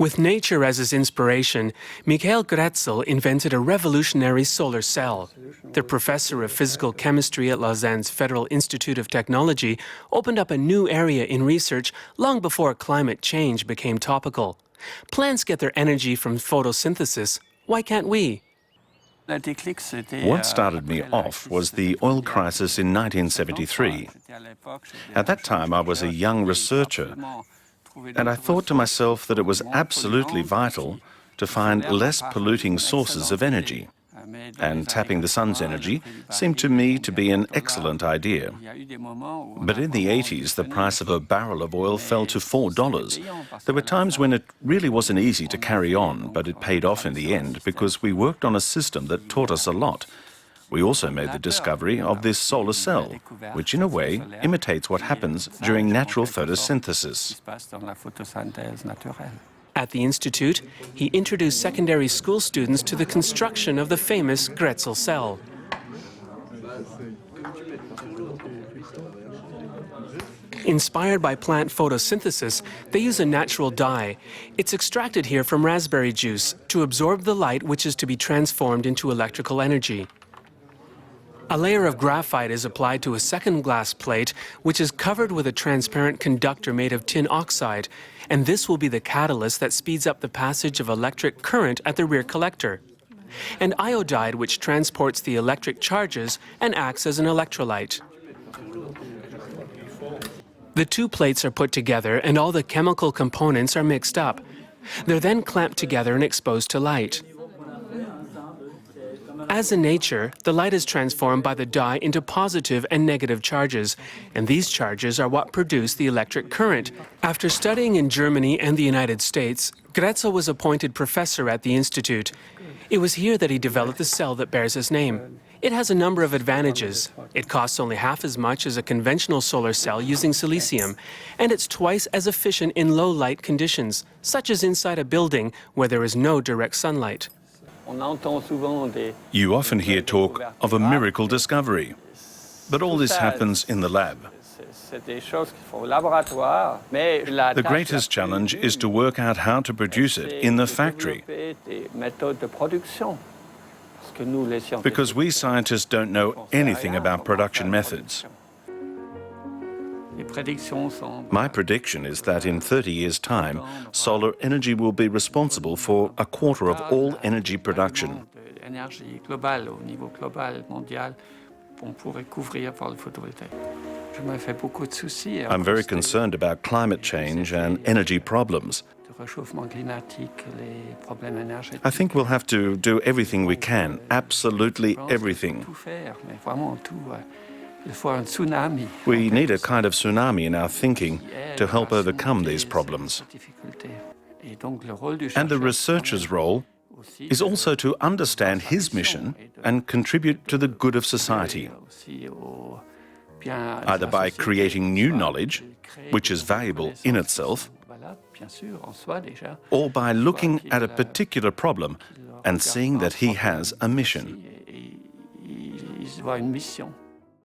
With nature as his inspiration, Michael Grätzel invented a revolutionary solar cell. The professor of physical chemistry at Lausanne's Federal Institute of Technology opened up a new area in research long before climate change became topical. Plants get their energy from photosynthesis. Why can't we? What started me off was the oil crisis in 1973. At that time, I was a young researcher, and I thought to myself that it was absolutely vital to find less polluting sources of energy. And tapping the sun's energy seemed to me to be an excellent idea. But in the 80s, the price of a barrel of oil fell to $4. There were times when it really wasn't easy to carry on, but it paid off in the end because we worked on a system that taught us a lot. We also made the discovery of this solar cell, which in a way imitates what happens during natural photosynthesis. At the Institute, he introduced secondary school students to the construction of the famous Grätzel cell. Inspired by plant photosynthesis, they use a natural dye. It's extracted here from raspberry juice to absorb the light which is to be transformed into electrical energy. A layer of graphite is applied to a second glass plate, which is covered with a transparent conductor made of tin oxide, and this will be the catalyst that speeds up the passage of electric current at the rear collector. And iodide, which transports the electric charges and acts as an electrolyte. The two plates are put together and all the chemical components are mixed up. They're then clamped together and exposed to light. As in nature, the light is transformed by the dye into positive and negative charges, and these charges are what produce the electric current. After studying in Germany and the United States, Grätzel was appointed professor at the Institute. It was here that he developed the cell that bears his name. It has a number of advantages. It costs only half as much as a conventional solar cell using silicium, and it's twice as efficient in low light conditions, such as inside a building where there is no direct sunlight. You often hear talk of a miracle discovery, but all this happens in the lab. The greatest challenge is to work out how to produce it in the factory, because we scientists don't know anything about production methods. My prediction is that in 30 years' time, solar energy will be responsible for a quarter of all energy production. I'm very concerned about climate change and energy problems. I think we'll have to do everything we can, absolutely everything. We need a kind of tsunami in our thinking to help overcome these problems. And the researcher's role is also to understand his mission and contribute to the good of society, either by creating new knowledge, which is valuable in itself, or by looking at a particular problem and seeing that he has a mission.